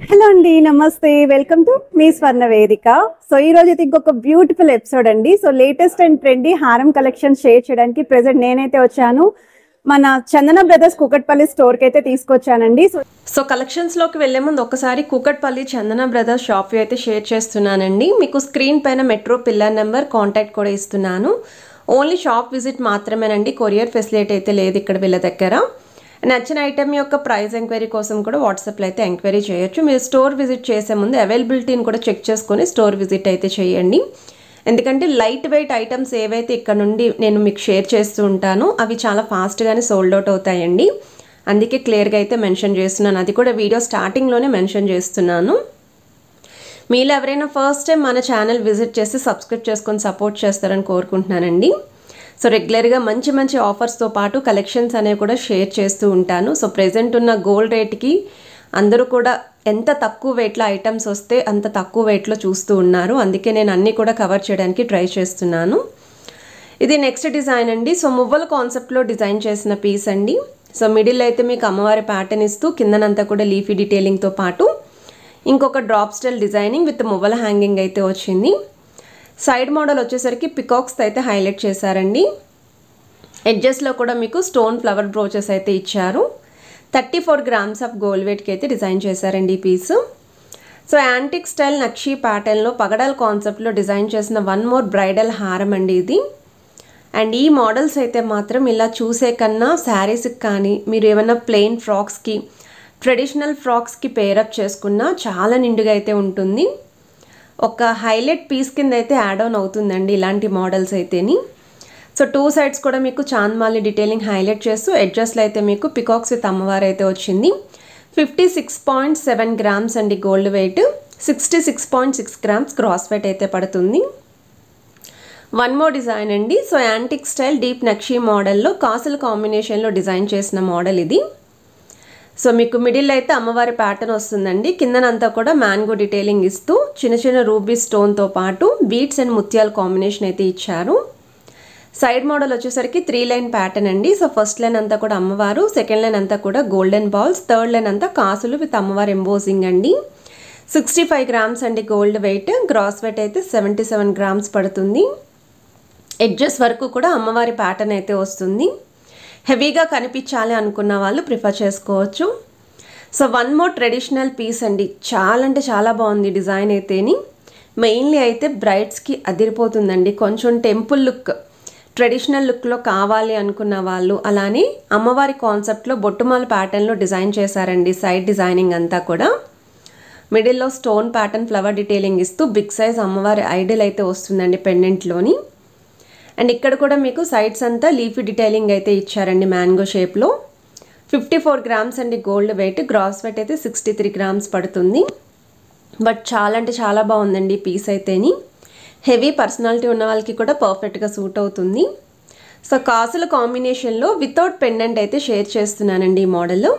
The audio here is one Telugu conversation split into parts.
హలో అండి, నమస్తే. వెల్కమ్ టు మీ స్వర్ణ వేదిక. సో ఈ రోజు అయితే ఇంకొక బ్యూటిఫుల్ ఎపిసోడ్ అండి. సో లేటెస్ట్ అండ్ ట్రెండీ హారం కలెక్షన్ షేర్ చేయడానికి ప్రెసెంట్ నేనైతే వచ్చాను. మన చందన బ్రదర్స్ కూకట్పల్లి స్టోర్ కి అయితే తీసుకొచ్చానండి. సో కలెక్షన్స్ లోకి వెళ్లే ముందు ఒకసారి కూకట్పల్లి చందన బ్రదర్స్ షాప్ అయితే షేర్ చేస్తున్నానండి. మీకు స్క్రీన్ పైన మెట్రో పిల్లర్ నెంబర్ కాంటాక్ట్ కూడా ఇస్తున్నాను. ఓన్లీ షాప్ విజిట్ మాత్రమేనండి, కొరియర్ ఫెసిలిటీ అయితే లేదు ఇక్కడ వీళ్ళ దగ్గర. నచ్చిన ఐటమ్ యొక్క ప్రైస్ ఎంక్వైరీ కోసం కూడా వాట్సాప్లో అయితే ఎంక్వైరీ చేయొచ్చు. మీరు స్టోర్ విజిట్ చేసే ముందు అవైలబిలిటీని కూడా చెక్ చేసుకొని స్టోర్ విజిట్ అయితే చేయండి. ఎందుకంటే లైట్ వెయిట్ ఐటమ్స్ ఏవైతే ఇక్కడ నుండి నేను మీకు షేర్ చేస్తూ ఉంటానో అవి చాలా ఫాస్ట్గానే సోల్డ్ అవుట్ అవుతాయండి. అందుకే క్లియర్గా అయితే మెన్షన్ చేస్తున్నాను. అది కూడా వీడియో స్టార్టింగ్లోనే మెన్షన్ చేస్తున్నాను. మీలో ఎవరైనా ఫస్ట్ టైం మన ఛానల్ విజిట్ చేసి సబ్స్క్రైబ్ చేసుకొని సపోర్ట్ చేస్తారని కోరుకుంటున్నానండి. సో రెగ్యులర్గా మంచి మంచి ఆఫర్స్తో పాటు కలెక్షన్స్ అనేవి కూడా షేర్ చేస్తూ ఉంటాను. సో ప్రెజెంట్ ఉన్న గోల్డ్ రేట్కి అందరూ కూడా ఎంత తక్కువ వెయిట్లో ఐటమ్స్ వస్తే అంత తక్కువ వెయిట్లో చూస్తూ ఉన్నారు. అందుకే నేను అన్నీ కూడా కవర్ చేయడానికి ట్రై చేస్తున్నాను. ఇది నెక్స్ట్ డిజైన్ అండి. సో మువ్వల కాన్సెప్ట్లో డిజైన్ చేసిన పీస్ అండి. సో మిడిల్ అయితే మీకు అమ్మవారి ప్యాటర్న్ ఇస్తూ కిందనంతా కూడా లీఫీ డీటెయిలింగ్తో పాటు ఇంకొక డ్రాప్ స్టైల్ డిజైనింగ్ విత్ మువ్వల హ్యాంగింగ్ అయితే వచ్చింది. సైడ్ మోడల్ వచ్చేసరికి పికాక్స్ అయితే హైలైట్ చేశారండి. ఎడ్జెస్లో కూడా మీకు స్టోన్ ఫ్లవర్ బ్రోచెస్ అయితే ఇచ్చారు. 34 గ్రామ్స్ ఆఫ్ గోల్డ్ వెయిట్కి అయితే డిజైన్ చేశారండి ఈ పీసు. సో యాంటిక్ స్టైల్ నక్షీ ప్యాటర్న్లో పగడాల్ కాన్సెప్ట్లో డిజైన్ చేసిన వన్ మోర్ బ్రైడల్ హారం అండి ఇది. అండ్ ఈ మోడల్స్ అయితే మాత్రం ఇలా చూసే కన్నా శారీస్కి కానీ మీరు ఏమైనా ప్లెయిన్ ఫ్రాక్స్కి ట్రెడిషనల్ ఫ్రాక్స్కి పేరప్ చేసుకున్నా చాలా నిండుగా అయితే ఉంటుంది. ఒక హైలైట్ పీస్ కింద అయితే యాడ్ ఆన్ అవుతుందండి ఇలాంటి మోడల్స్ అయితేని. సో టూ సైడ్స్ కూడా మీకు చాంద్మాలి డీటెయిలింగ్ హైలైట్ చేస్తూ ఎడ్జస్ట్లో అయితే మీకు పికాక్స్ విత్ అమ్మవారు అయితే వచ్చింది. 56.7 గ్రామ్స్ అండి gold wait, 66.6 grams cross wait అయితే పడుతుంది. వన్ మోర్ డిజైన్ అండి. So antique style deep nakshi మోడల్లో కాసుల కాంబినేషన్లో డిజైన్ చేసిన మోడల్ ఇది. సో మీకు మిడిల్ అయితే అమ్మవారి ప్యాటర్న్ వస్తుందండి. కిందనంతా కూడా మ్యాంగో డీటెయిలింగ్ ఇస్తూ చిన్న చిన్న రూబీ స్టోన్తో పాటు బీడ్స్ అండ్ ముత్యాల కాంబినేషన్ అయితే ఇచ్చారు. సైడ్ మోడల్ వచ్చేసరికి 3 లైన్ ప్యాటర్న్ అండి. సో ఫస్ట్ లైన్ అంతా కూడా అమ్మవారు, సెకండ్ లైన్ అంతా కూడా గోల్డెన్ బాల్స్, థర్డ్ లైన్ అంతా కాసులు విత్ అమ్మవారి ఎంబోజింగ్ అండి. 65 గ్రామ్స్ అండి గోల్డ్ వెయిట్, గ్రాస్ వెయిట్ అయితే 77 గ్రామ్స్ పడుతుంది. ఎడ్జెస్ వరకు కూడా అమ్మవారి ప్యాటర్న్ అయితే వస్తుంది. హెవీగా కనిపించాలి అనుకున్న వాళ్ళు ప్రిఫర్ చేసుకోవచ్చు. So one more traditional piece అండి. చాలా అంటే చాలా బాగుంది డిజైన్ అయితేని. మెయిన్లీ అయితే బ్రైడ్స్కి అదిరిపోతుందండి. కొంచెం టెంపుల్ లుక్, ట్రెడిషనల్ లుక్లో కావాలి అనుకున్న వాళ్ళు, అలానే అమ్మవారి కాన్సెప్ట్లో బొట్టుమాల ప్యాటర్న్లో డిజైన్ చేశారండి. సైడ్ డిజైనింగ్ అంతా కూడా మిడిల్లో స్టోన్ ప్యాటర్న్ ఫ్లవర్ డీటెయిలింగ్ ఇస్తూ బిగ్ సైజ్ అమ్మవారి ఐడల్ అయితే వస్తుందండి పెండెంట్లోని. అండ్ ఇక్కడ కూడా మీకు సైడ్స్ అంతా లీఫీ డీటెయిలింగ్ అయితే ఇచ్చారండి మ్యాంగో షేప్లో. 54 గ్రామ్స్ అండి గోల్డ్ వెయిట్, గ్రాస్ వెయిట్ అయితే 63 గ్రామ్స్ పడుతుంది. బట్ చాలా అంటే చాలా బాగుందండి పీస్ అయితేని. హెవీ పర్సనాలిటీ ఉన్న వాళ్ళకి కూడా పర్ఫెక్ట్గా సూట్ అవుతుంది. సో కాసుల కాంబినేషన్లో వితౌట్ పెండెంట్ అయితే షేర్ చేస్తున్నానండి ఈ మోడల్లో.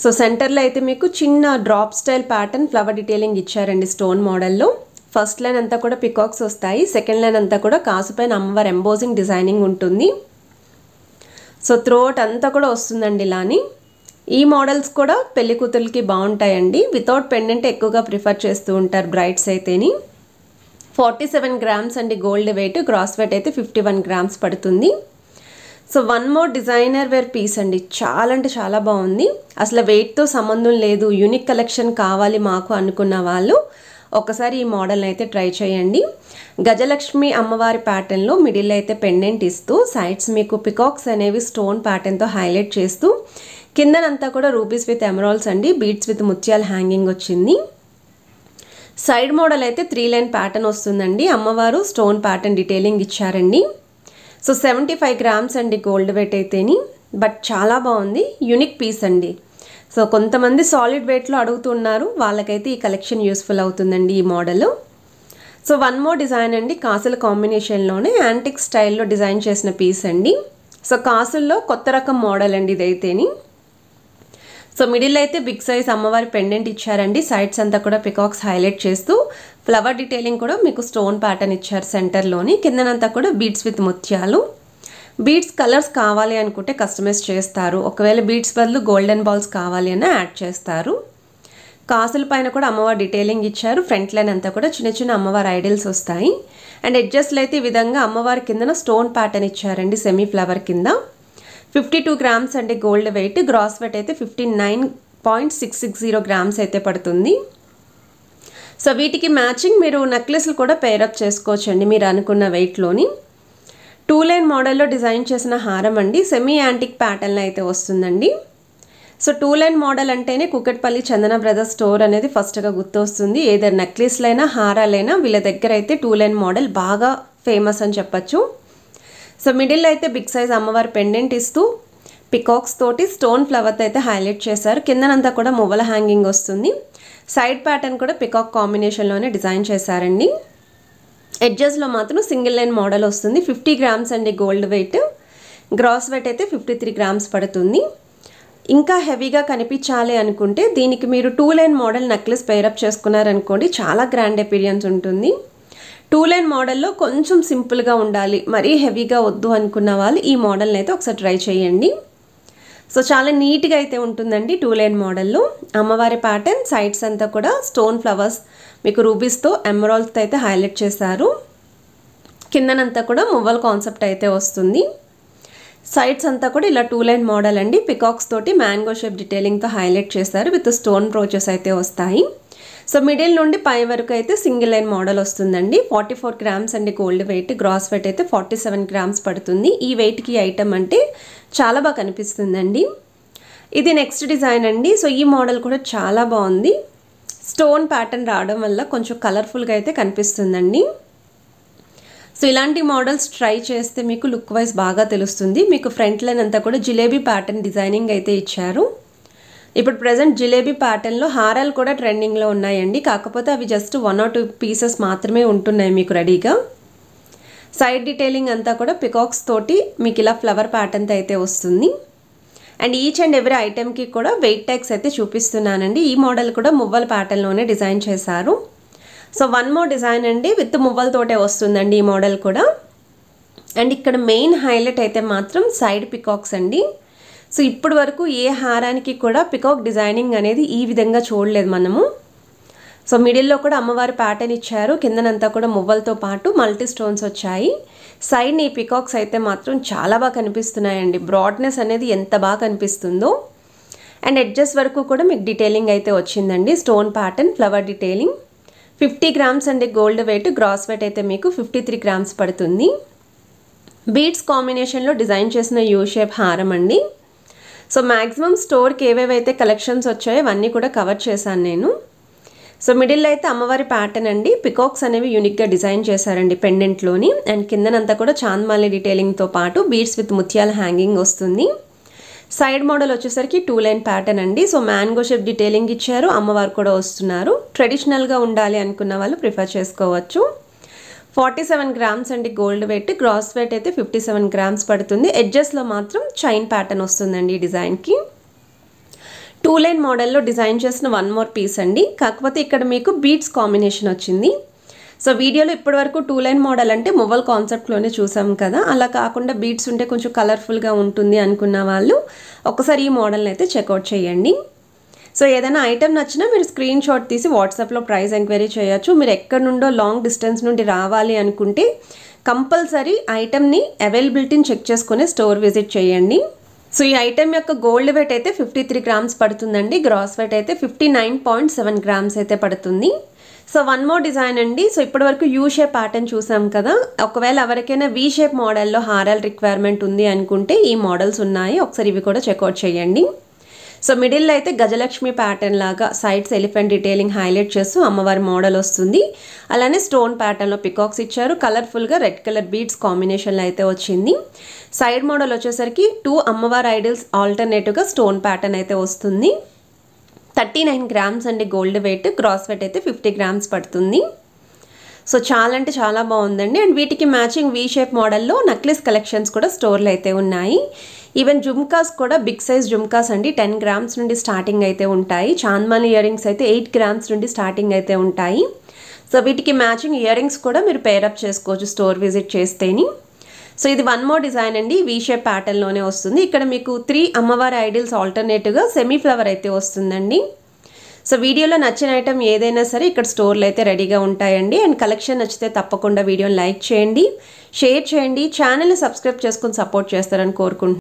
సో సెంటర్లో అయితే మీకు చిన్న drop style pattern flower detailing ఇచ్చారండి స్టోన్ మోడల్లో. ఫస్ట్ లైన్ అంతా కూడా పికాక్స్ వస్తాయి, సెకండ్ లైన్ అంతా కూడా కాసుపైన అమ్మవారి ఎంబోజింగ్ డిజైనింగ్ ఉంటుంది. సో త్రోట్ అంతా కూడా వస్తుందండి ఇలాని. ఈ మోడల్స్ కూడా పెళ్లి కూతురికి బాగుంటాయండి. వితౌట్ పెండెంట్ ఎక్కువగా ప్రిఫర్ చేస్తూ ఉంటారు బ్రైడ్స్ అయితేని. 47 గ్రామ్స్ అండి గోల్డ్ వెయిట్, గ్రాస్ వెయిట్ అయితే 51 గ్రామ్స్ పడుతుంది. So one more designer wear piece అండి. చాలా అంటే చాలా బాగుంది. అసలు వెయిట్తో సంబంధం లేదు, యూనిక్ కలెక్షన్ కావాలి మాకు అనుకున్న వాళ్ళు ఒకసారి ఈ మోడల్ని అయితే ట్రై చేయండి. గజలక్ష్మి అమ్మవారి ప్యాటర్న్లో మిడిల్ అయితే పెండెంట్ ఇస్తూ సైడ్స్ మీకు పికాక్స్ అనేవి స్టోన్ ప్యాటర్న్తో హైలైట్ చేస్తూ కిందనంతా కూడా రూబీస్ విత్ ఎమరాల్డ్స్ అండి, బీడ్స్ విత్ ముత్యాల హ్యాంగింగ్ వచ్చింది. సైడ్ మోడల్ అయితే 3 లైన్ ప్యాటర్న్ వస్తుందండి. అమ్మవారు స్టోన్ ప్యాటర్న్ డీటెయిలింగ్ ఇచ్చారండి. సో 75 గ్రామ్స్ అండి గోల్డ్ వెయిట్ అయితేని. బట్ చాలా బాగుంది, యూనిక్ పీస్ అండి. సో కొంతమంది సాలిడ్ వెయిట్లో అడుగుతున్నారు, వాళ్ళకైతే ఈ కలెక్షన్ యూస్ఫుల్ అవుతుందండి ఈ model. So one more design అండి. కాసుల కాంబినేషన్లోనే యాంటిక్ స్టైల్లో డిజైన్ చేసిన పీస్ అండి. సో కాసుల్లో కొత్త రకం మోడల్ అండి ఇదైతేని. సో మిడిల్ అయితే బిగ్ సైజ్ అమ్మవారి పెండెంట్ ఇచ్చారండి. సైడ్స్ అంతా కూడా పికాక్స్ హైలైట్ చేస్తూ ఫ్లవర్ డీటెయిలింగ్ కూడా మీకు స్టోన్ ప్యాటర్న్ ఇచ్చారు సెంటర్లోని. కిందనంతా కూడా బీడ్స్ విత్ ముత్యాలు. బీడ్స్ కలర్స్ కావాలి అనుకుంటే కస్టమైజ్ చేస్తారు. ఒకవేళ బీడ్స్ బదులు గోల్డెన్ బాల్స్ కావాలి అన్న యాడ్ చేస్తారు. కాసుల పైన కూడా అమ్మవారి డీటెయిలింగ్ ఇచ్చారు. ఫ్రంట్ లైన్ అంతా కూడా చిన్న చిన్న అమ్మవారి ఐడల్స్ వస్తాయి. అండ్ ఎడ్జస్ట్లో అయితే ఈ విధంగా అమ్మవారి కిందన స్టోన్ ప్యాటర్న్ ఇచ్చారండి సెమీ ఫ్లవర్ కింద. 52 గ్రామ్స్ అండి గోల్డ్ వెయిట్. గ్రాస్ వెయిట్ అయితే 59.660 గ్రామ్స్ అయితే పడుతుంది. సో వీటికి మ్యాచింగ్ మీరు నెక్లెస్లు కూడా పేరప్ చేసుకోవచ్చండి మీరు అనుకున్న వెయిట్లోని. 2 లైన్ మోడల్లో డిజైన్ చేసిన హారం అండి. సెమీ యాంటిక్ ప్యాటర్న్లో అయితే వస్తుందండి. సో 2 లైన్ మోడల్ అంటేనే కుకట్పల్లి చందన బ్రదర్స్ స్టోర్ అనేది ఫస్ట్గా గుర్తొస్తుంది. ఏదైనా నెక్లెస్లైనా హారాలైనా వీళ్ళ దగ్గర అయితే 2 లైన్ మోడల్ బాగా ఫేమస్ అని చెప్పచ్చు. సో మిడిల్ అయితే బిగ్ సైజ్ అమ్మవారి పెండెంట్ ఇస్తూ పికాక్స్ తోటి స్టోన్ ఫ్లవర్తో అయితే హైలైట్ చేశారు. కిందనంతా కూడా మువ్వల హ్యాంగింగ్ వస్తుంది. సైడ్ ప్యాటర్న్ కూడా పికాక్ కాంబినేషన్లోనే డిజైన్ చేశారండి. ఎడ్జెస్లో మాత్రం సింగిల్ లైన్ మోడల్ వస్తుంది. 50 గ్రామ్స్ అండి గోల్డ్ వెయిట్. గ్రాస్ వెయిట్ అయితే 53 గ్రామ్స్ పడుతుంది. ఇంకా హెవీగా కనిపించాలి అనుకుంటే దీనికి మీరు 2 లైన్ మోడల్ నెక్లెస్ పేరప్ చేసుకున్నారనుకోండి చాలా గ్రాండ్ అపీరియన్స్ ఉంటుంది. 2 లైన్ మోడల్లో కొంచెం సింపుల్గా ఉండాలి, మరీ హెవీగా వద్దు అనుకున్న వాళ్ళు ఈ మోడల్ని అయితే ఒకసారి ట్రై చేయండి. సో చాలా నీట్గా అయితే ఉంటుందండి 2 లైన్ మోడల్లో. అమ్మవారి ప్యాటర్న్ సైడ్స్ అంతా కూడా స్టోన్ ఫ్లవర్స్ మీకు రూబీస్తో ఎమరాల్డ్తో అయితే హైలైట్ చేశారు. కిందనంతా కూడా మువ్వల్ కాన్సెప్ట్ అయితే వస్తుంది. సైడ్స్ అంతా కూడా ఇలా 2 లైన్ మోడల్ అండి. పికాక్స్ తోటి మ్యాంగో షేప్ డీటెయిలింగ్తో హైలైట్ చేస్తారు. విత్ స్టోన్ బ్రోచెస్ అయితే వస్తాయి. సో మిడిల్ నుండి పై వరకు అయితే సింగిల్ లైన్ మోడల్ వస్తుందండి. 44 గ్రామ్స్ అండి గోల్డ్ వెయిట్. గ్రాస్ వెయిట్ అయితే 47 గ్రామ్స్ పడుతుంది. ఈ వెయిట్కి ఐటమ్ అంటే చాలా బాగా కనిపిస్తుందండి. ఇది నెక్స్ట్ డిజైన్ అండి. సో ఈ మోడల్ కూడా చాలా బాగుంది. స్టోన్ ప్యాటర్న్ రావడం వల్ల కొంచెం కలర్ఫుల్గా అయితే కనిపిస్తుందండి. సో ఇలాంటి మోడల్స్ ట్రై చేస్తే మీకు లుక్ వైజ్ బాగా తెలుస్తుంది. మీకు ఫ్రంట్ లైన్ అంతా కూడా జిలేబీ ప్యాటర్న్ డిజైనింగ్ అయితే ఇచ్చారు. ఇప్పుడు ప్రజెంట్ జిలేబీ ప్యాటర్న్లో హారాలు కూడా ట్రెండింగ్లో ఉన్నాయండి. కాకపోతే అవి జస్ట్ 1 or 2 పీసెస్ మాత్రమే ఉంటున్నాయి మీకు రెడీగా. సైడ్ డీటెయిలింగ్ అంతా కూడా పికాక్స్ తోటి మీకు ఇలా ఫ్లవర్ ప్యాటర్న్తో అయితే వస్తుంది. అండ్ ఈచ్ అండ్ ఎవ్రీ ఐటెంకి కూడా వెయిట్ ట్యాగ్స్ అయితే చూపిస్తున్నానండి. ఈ మోడల్ కూడా మువ్వల ప్యాటర్న్లోనే డిజైన్ చేశారు. సో 1 మోర్ డిజైన్ అండి విత్ మువ్వలతోటే వస్తుందండి ఈ మోడల్ కూడా. అండ్ ఇక్కడ మెయిన్ హైలైట్ అయితే మాత్రం సైడ్ పికాక్స్ అండి. సో ఇప్పటి వరకు ఏ హారానికి కూడా పికాక్ డిజైనింగ్ అనేది ఈ విధంగా చూడలేదు మనము. సో మిడిల్లో కూడా అమ్మవారి ప్యాటర్న్ ఇచ్చారు. కిందనంతా కూడా మువ్వలతో పాటు మల్టీ స్టోన్స్ వచ్చాయి. సైడ్ ఈ పికాక్స్ అయితే మాత్రం చాలా బాగా కనిపిస్తున్నాయండి. బ్రాడ్నెస్ అనేది ఎంత బాగా కనిపిస్తుందో. అండ్ ఎడ్జెస్ వరకు కూడా మీకు డీటెయిలింగ్ అయితే వచ్చిందండి. Stone pattern flower detailing. 50 grams అండి గోల్డ్ వెయిట్. గ్రాస్ వెయిట్ అయితే మీకు 53 గ్రామ్స్ పడుతుంది. బీడ్స్ కాంబినేషన్లో డిజైన్ చేసిన యూ షేప్ హారం అండి. సో మ్యాక్సిమం స్టోర్కి ఏవేవైతే కలెక్షన్స్ వచ్చాయో అవన్నీ కూడా కవర్ చేశాను నేను. సో మిడిల్ అయితే అమ్మవారి ప్యాటర్న్ అండి. పికాక్స్ అనేవి యూనిక్గా డిజైన్ చేశారండి పెండెంట్లోని. అండ్ కిందనంతా కూడా చాంద్మాలి డీటెయిలింగ్తో పాటు బీడ్స్ విత్ ముత్యాల హ్యాంగింగ్ వస్తుంది. సైడ్ మోడల్ వచ్చేసరికి 2 లైన్ ప్యాటర్న్ అండి. సో మ్యాంగో షేప్ డీటెయిలింగ్ ఇచ్చారు. అమ్మవారు కూడా వస్తున్నారు. ట్రెడిషనల్గా ఉండాలి అనుకున్న వాళ్ళు ప్రిఫర్ చేసుకోవచ్చు. 47 గ్రామ్స్ అండి గోల్డ్ వెయిట్. గ్రాస్ వెయిట్ అయితే 57 గ్రామ్స్ పడుతుంది. ఎడ్జెస్లో మాత్రం చైన్ ప్యాటర్న్ వస్తుందండి ఈ డిజైన్కి. 2 లైన్ మోడల్లో డిజైన్ చేసిన 1 మోర్ పీస్ అండి. కాకపోతే ఇక్కడ మీకు బీడ్స్ కాంబినేషన్ వచ్చింది. సో వీడియోలో ఇప్పటివరకు 2 లైన్ మోడల్ అంటే మువ్వల్ కాన్సెప్ట్లోనే చూసాం కదా. అలా కాకుండా బీడ్స్ ఉంటే కొంచెం కలర్ఫుల్గా ఉంటుంది అనుకున్న వాళ్ళు ఒకసారి ఈ మోడల్ని అయితే చెక్అవుట్ చేయండి. సో ఏదైనా ఐటెం నచ్చినా మీరు స్క్రీన్ షాట్ తీసి వాట్సాప్లో ప్రైస్ ఎంక్వైరీ చేయొచ్చు. మీరు ఎక్కడి నుండో లాంగ్ డిస్టెన్స్ నుండి రావాలి అనుకుంటే కంపల్సరీ ఐటెంని అవైలబిలిటీని చెక్ చేసుకుని స్టోర్ విజిట్ చేయండి. సో ఈ ఐటెం యొక్క గోల్డ్ వెయిట్ అయితే 53 గ్రామ్స్ పడుతుందండి. గ్రాస్ వెయిట్ అయితే 59.7 గ్రామ్స్ అయితే పడుతుంది. సో 1 మోర్ డిజైన్ అండి. సో ఇప్పటివరకు యూ షేప్ ప్యాటర్న్ చూసాం కదా. ఒకవేళ ఎవరికైనా వీ షేప్ మోడల్లో హారాల్ రిక్వైర్మెంట్ ఉంది అనుకుంటే ఈ మోడల్స్ ఉన్నాయి. ఒకసారి ఇవి కూడా చెక్అవుట్ చేయండి. సో మిడిల్లో అయితే గజలక్ష్మి ప్యాటర్న్ లాగా సైడ్స్ ఎలిఫెంట్ డీటెయిలింగ్ హైలైట్ చేస్తూ అమ్మవారి మోడల్ వస్తుంది. అలానే స్టోన్ ప్యాటర్న్లో పికాక్స్ ఇచ్చారు. కలర్ఫుల్గా రెడ్ కలర్ బీడ్స్ కాంబినేషన్లో అయితే వచ్చింది. సైడ్ మోడల్ వచ్చేసరికి 2 అమ్మవారి ఐడల్స్ ఆల్టర్నేటివ్గా స్టోన్ ప్యాటర్న్ అయితే వస్తుంది. 39 గ్రామ్స్ అండి గోల్డ్ వెయిట్. గ్రాస్ వెయిట్ అయితే 50 గ్రామ్స్ పడుతుంది. సో చాలా అంటే చాలా బాగుందండి. అండ్ వీటికి మ్యాచింగ్ వీ షేప్ మోడల్లో నెక్లెస్ కలెక్షన్స్ కూడా స్టోర్లో అయితే ఉన్నాయి. ఈవెన్ జుమ్కాస్ కూడా బిగ్ సైజ్ జుమ్కాస్ అండి 10 గ్రామ్స్ నుండి స్టార్టింగ్ అయితే ఉంటాయి. చాంద్మాని ఇయర్ రింగ్స్ అయితే 8 గ్రామ్స్ నుండి స్టార్టింగ్ అయితే ఉంటాయి. సో వీటికి మ్యాచింగ్ ఇయర్ రింగ్స్ కూడా మీరు పేరప్ చేసుకోవచ్చు స్టోర్ విజిట్ చేస్తేని. సో ఇది 1 మోర్ డిజైన్ అండి. వీ షేప్ ప్యాటర్న్లోనే వస్తుంది. ఇక్కడ మీకు 3 అమ్మవారి ఐడల్స్ ఆల్టర్నేటివ్గా సెమీ ఫ్లవర్ అయితే వస్తుందండి. సో వీడియోలో నచ్చిన ఐటమ్ ఏదైనా సరే ఇక్కడ స్టోర్లో అయితే రెడీగా ఉంటాయండి. అండ్ కలెక్షన్ నచ్చితే తప్పకుండా వీడియోని లైక్ చేయండి, షేర్ చేయండి, ఛానల్ని సబ్స్క్రైబ్ చేసుకొని సపోర్ట్ చేస్తారని కోరుకుంటున్నాను.